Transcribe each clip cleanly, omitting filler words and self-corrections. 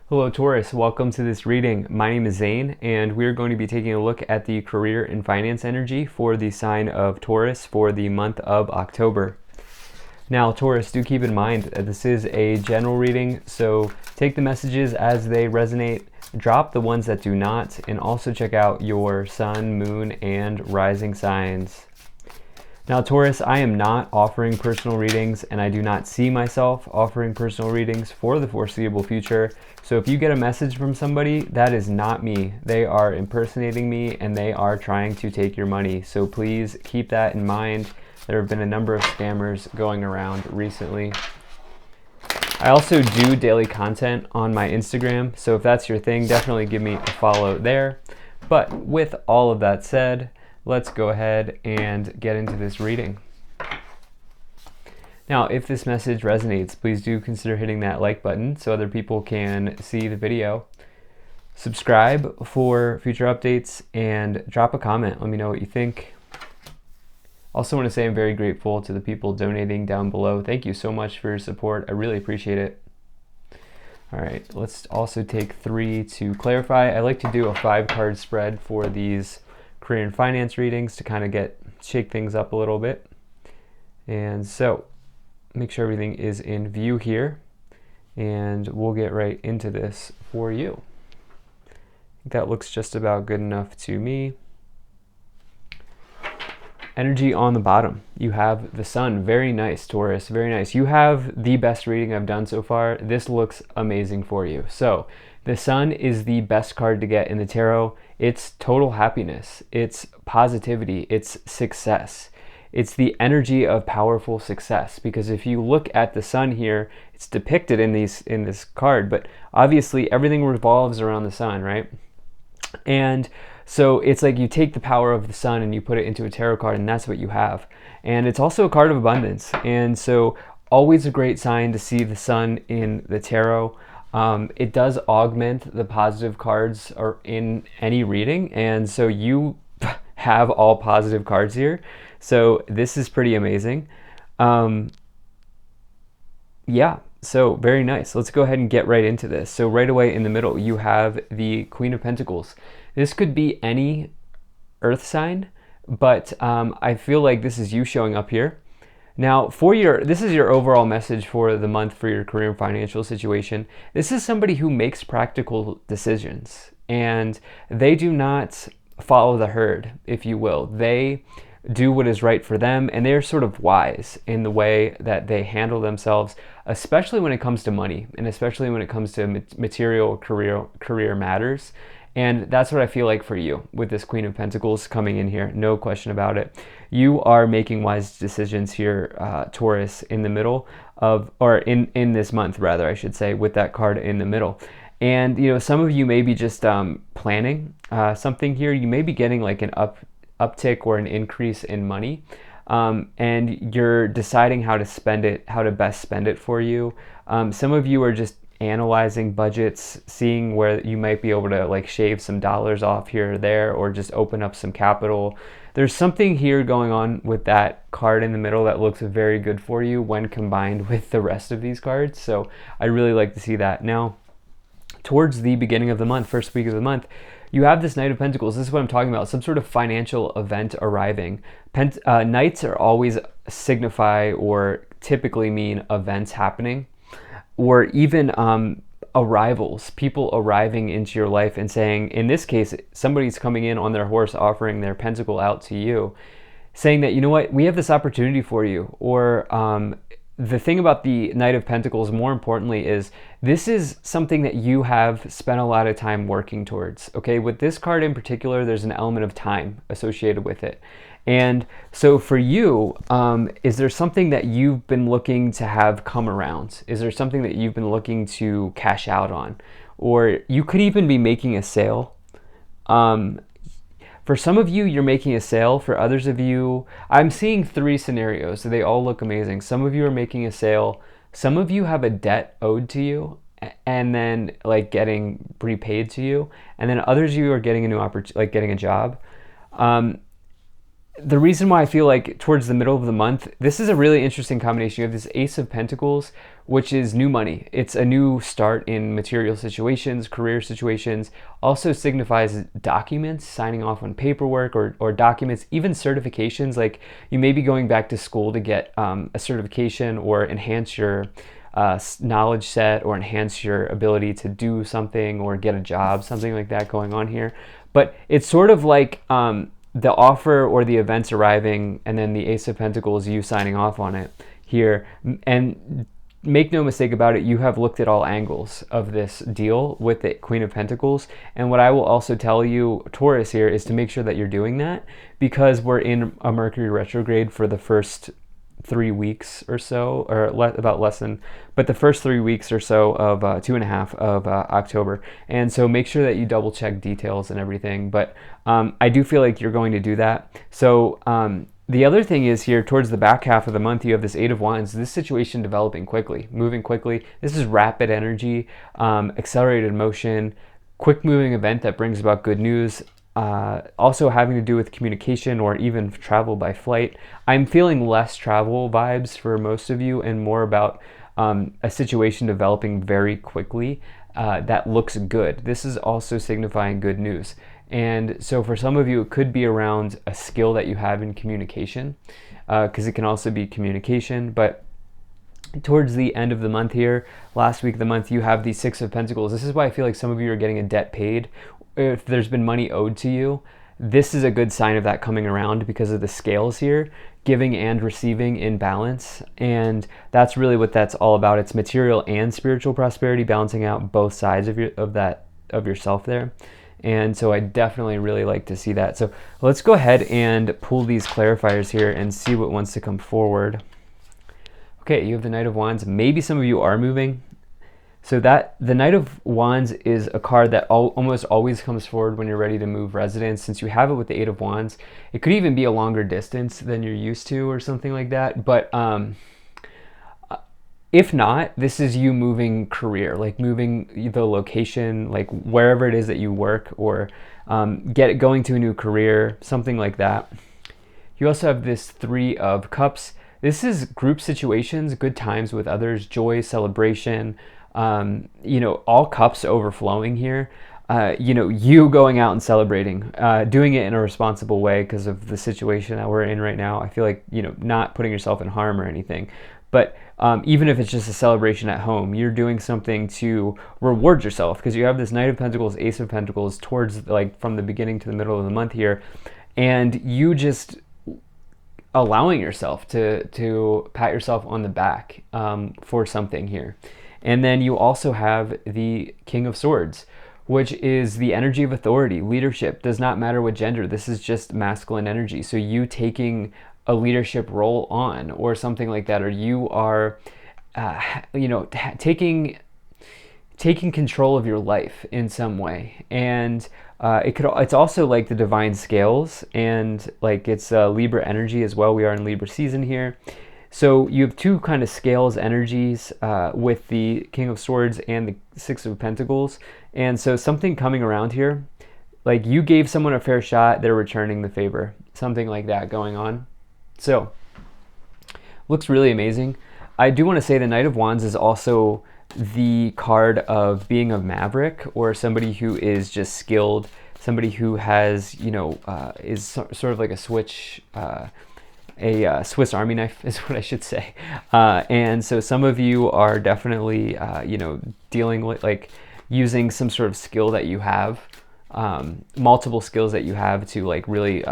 Hello Taurus, welcome to this reading. My name is Zane and we're going to be taking a look at the career and finance energy for the sign of Taurus for the month of October. Now Taurus, do keep in mind that this is a general reading, so take the messages as they resonate, drop the ones that do not, and also check out your sun, moon, and rising signs. Now Taurus, I am not offering personal readings and I do not see myself offering personal readings for the foreseeable future. So if you get a message from somebody, that is not me. They are impersonating me and they are trying to take your money. So please keep that in mind. There have been a number of scammers going around recently. I also do daily content on my Instagram, so if that's your thing, definitely give me a follow there. But with all of that said, let's go ahead and get into this reading. Now, if this message resonates, please do consider hitting that like button so other people can see the video. Subscribe for future updates and drop a comment. Let me know what you think. Also want to say I'm very grateful to the people donating down below. Thank you so much for your support. I really appreciate it. All right, let's also take 3 to clarify. I like to do a 5-card spread for these career and finance readings to kind of shake things up a little bit. And so make sure everything is in view here and we'll get right into this for you. I think that looks just about good enough to me. Energy on the bottom, you have the sun. Very nice, Taurus, very nice. You have the best reading I've done so far. This looks amazing for you. So the sun is the best card to get in the tarot. It's total happiness, it's positivity, it's success. It's the energy of powerful success, because if you look at the sun here, it's depicted in this card, but obviously everything revolves around the sun, right? And so it's like you take the power of the sun and you put it into a tarot card, and that's what you have. And it's also a card of abundance. And so always a great sign to see the sun in the tarot. It does augment the positive cards or in any reading. And so you have all positive cards here. So this is pretty amazing. Yeah. So very nice. Let's go ahead and get right into this. So right away in the middle, you have the Queen of Pentacles. This could be any earth sign, but I feel like this is you showing up here. Now, this is your overall message for the month for your career and financial situation. This is somebody who makes practical decisions, and they do not follow the herd, if you will. They do what is right for them, and they're sort of wise in the way that they handle themselves, especially when it comes to money, and especially when it comes to material career matters. And that's what I feel like for you with this Queen of Pentacles coming in here, no question about it. You are making wise decisions here, Taurus, in the middle of, or in this month rather, I should say, with that card in the middle. And you know, some of you may be just planning something here. You may be getting like an uptick or an increase in money, and you're deciding how to spend it, how to best spend it for you. Some of you are just analyzing budgets, seeing where you might be able to like shave some dollars off here or there, or just open up some capital. There's something here going on with that card in the middle that looks very good for you when combined with the rest of these cards. So I really like to see that. Now, towards the beginning of the month, first week of the month, you have this Knight of Pentacles. This is what I'm talking about, some sort of financial event arriving. Knights are always signify or typically mean events happening, or even arrivals, people arriving into your life and saying, in this case, somebody's coming in on their horse offering their pentacle out to you, saying that, you know what, we have this opportunity for you. Or the thing about the Knight of Pentacles, more importantly, is this is something that you have spent a lot of time working towards. Okay, with this card in particular, there's an element of time associated with it. And so for you, is there something that you've been looking to have come around? Is there something that you've been looking to cash out on? Or you could even be making a sale. For some of you, you're making a sale. For others of you, I'm seeing 3 scenarios. So they all look amazing. Some of you are making a sale. Some of you have a debt owed to you and then like getting repaid to you. And then others of you are getting a new opportunity, like getting a job. the reason why I feel like towards the middle of the month, this is a really interesting combination. You have this Ace of Pentacles, which is new money. It's a new start in material situations, career situations. Also signifies documents, signing off on paperwork or documents, even certifications. Like you may be going back to school to get a certification or enhance your knowledge set or enhance your ability to do something or get a job, something like that going on here. But it's sort of like the offer or the events arriving and then the Ace of Pentacles, you signing off on it here. And make no mistake about it, you have looked at all angles of this deal with the Queen of Pentacles. And what I will also tell you, Taurus, here is to make sure that you're doing that, because we're in a Mercury retrograde for the first 3 weeks or so, or about less than, but the first 3 weeks or so of 2.5 of October. And so make sure that you double check details and everything. But I do feel like you're going to do that. So the other thing is here towards the back half of the month, you have this Eight of Wands, this situation developing quickly, moving quickly. This is rapid energy, accelerated motion, quick moving event that brings about good news. Also having to do with communication or even travel by flight. I'm feeling less travel vibes for most of you and more about a situation developing very quickly that looks good. This is also signifying good news. And so for some of you, it could be around a skill that you have in communication, because it can also be communication. But towards the end of the month here, last week of the month, you have the Six of Pentacles. This is why I feel like some of you are getting a debt paid. If there's been money owed to you, this is a good sign of that coming around because of the scales here, giving and receiving in balance. And that's really what that's all about. It's material and spiritual prosperity, balancing out both sides of yourself there. And so I definitely really like to see that. So let's go ahead and pull these clarifiers here and see what wants to come forward. Okay, you have the Knight of Wands. Maybe some of you are moving. So that the Knight of Wands is a card that almost always comes forward when you're ready to move residence. Since you have it with the Eight of Wands, it could even be a longer distance than you're used to or something like that. But if not, this is you moving career, like moving the location, like wherever it is that you work, or going to a new career, something like that. You also have this Three of Cups. This is group situations, good times with others, joy, celebration, all cups overflowing here. You going out and celebrating, doing it in a responsible way because of the situation that we're in right now. I feel like, not putting yourself in harm or anything. But even if it's just a celebration at home, you're doing something to reward yourself, because you have this Knight of Pentacles, Ace of Pentacles towards from the beginning to the middle of the month here. And you just allowing yourself to pat yourself on the back for something here. And then you also have the King of Swords, which is the energy of authority, leadership. Does not matter what gender. This is just masculine energy. So you taking a leadership role on, or something like that, or you are, taking control of your life in some way. And it's also like the divine scales, and like it's Libra energy as well. We are in Libra season here. So you have two kind of scales energies with the King of Swords and the Six of Pentacles. And so something coming around here, like you gave someone a fair shot, they're returning the favor, something like that going on. So looks really amazing. I do want to say the Knight of Wands is also the card of being a maverick, or somebody who is just skilled, somebody who has, is sort of like a switch, a Swiss Army knife is what I should say. And so some of you are definitely, dealing with using some sort of skill that you have, multiple skills that you have to really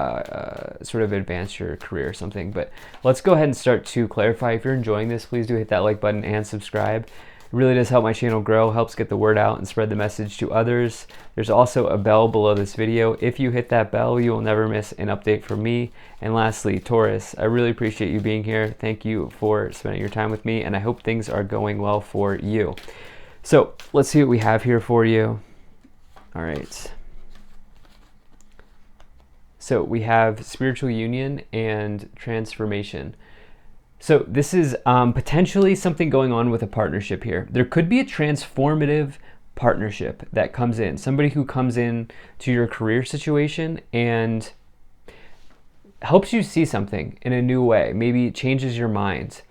sort of advance your career or something. But let's go ahead and start to clarify. If you're enjoying this, please do hit that like button and subscribe. It really does help my channel grow, helps get the word out and spread the message to others. There's also a bell below this video. If you hit that bell, you will never miss an update from me. And lastly, Taurus, I really appreciate you being here. Thank you for spending your time with me, and I hope things are going well for you. So let's see what we have here for you. All right. So we have spiritual union and transformation. So this is potentially something going on with a partnership here. There could be a transformative partnership that comes in. Somebody who comes in to your career situation and helps you see something in a new way, maybe changes your mind.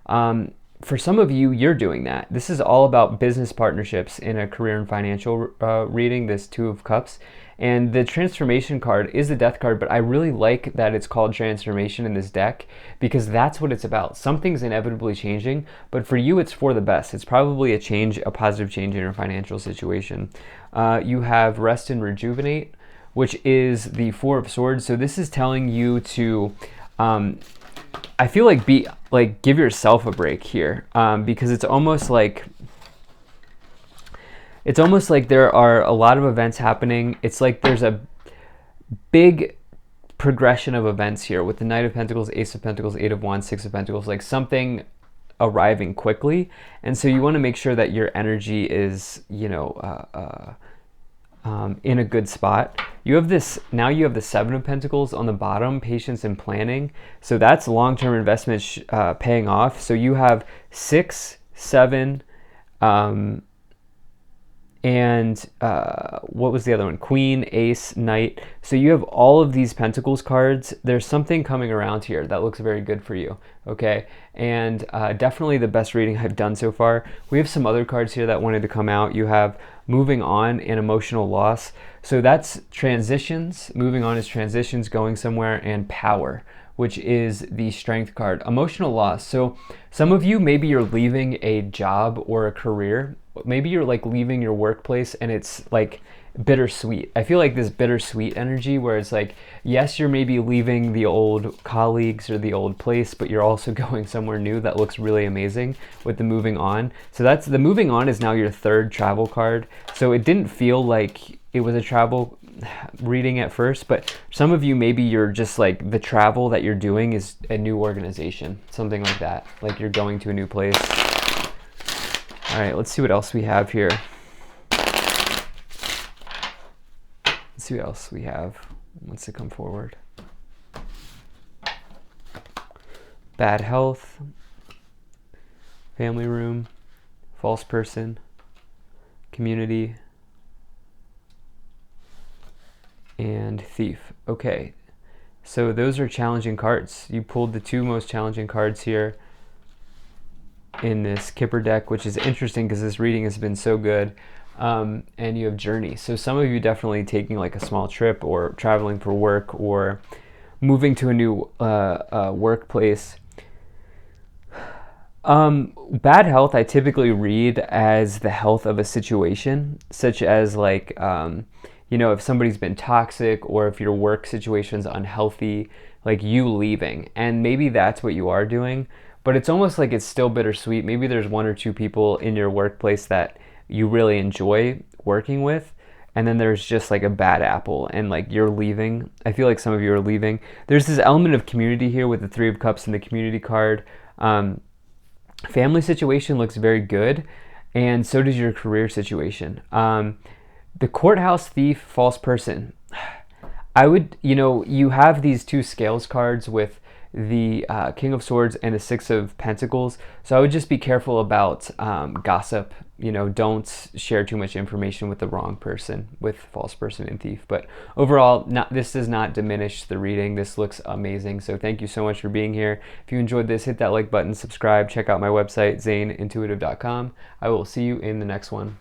For some of you, you're doing that. This is all about business partnerships in a career and financial reading, this Two of Cups. And the transformation card is the death card, but I really like that it's called transformation in this deck because that's what it's about. Something's inevitably changing, but for you, it's for the best. It's probably a change, a positive change in your financial situation. You have rest and rejuvenate, which is the Four of Swords. So this is telling you to, I feel like give yourself a break here, because it's almost like there are a lot of events happening. It's like there's a big progression of events here with the Knight of Pentacles, Ace of Pentacles, Eight of Wands, Six of Pentacles, like something arriving quickly. And so you want to make sure that your energy is, in a good spot. You have this, now you have the Seven of Pentacles on the bottom, patience and planning. So that's long-term investment paying off. So you have 6, 7, and what was the other one? Queen, Ace, Knight. So you have all of these Pentacles cards. There's something coming around here that looks very good for you, okay? And definitely the best reading I've done so far. We have some other cards here that wanted to come out. You have moving on and emotional loss. So that's transitions. Moving on is transitions, going somewhere, and power, which is the strength card. Emotional loss. So some of you, maybe you're leaving a job or a career. Maybe you're like leaving your workplace and it's like bittersweet. I feel like this bittersweet energy where it's like, yes, you're maybe leaving the old colleagues or the old place, but you're also going somewhere new that looks really amazing with the moving on. So that's the moving on is now your third travel card. So it didn't feel like it was a travel reading at first, but some of you, maybe you're just like the travel that you're doing is a new organization, something like that. Like you're going to a new place. All right, let's see what else we have here. Let's see what else we have. Wants to come forward. Bad health, family room, false person, community, and thief. Okay, so those are challenging cards. You pulled the two most challenging cards here in this Kipper deck, which is interesting because this reading has been so good. And you have journey. So some of you definitely taking like a small trip or traveling for work or moving to a new workplace. Bad health I typically read as the health of a situation, such as like, if somebody's been toxic or if your work situation's unhealthy, like you leaving. And maybe that's what you are doing. But it's almost like it's still bittersweet. Maybe there's one or two people in your workplace that you really enjoy working with, and then there's just like a bad apple and like you're leaving. I feel like some of you are leaving. There's this element of community here with the Three of Cups and the community card. Family situation looks very good, and so does your career situation. The courthouse thief, false person. I would, you have these two scales cards with the King of Swords and the Six of Pentacles. So I would just be careful about gossip. Don't share too much information with the wrong person, with false person and thief. But overall, this does not diminish the reading. This looks amazing. So thank you so much for being here. If you enjoyed this, hit that like button, subscribe, check out my website, zaneintuitive.com. I will see you in the next one.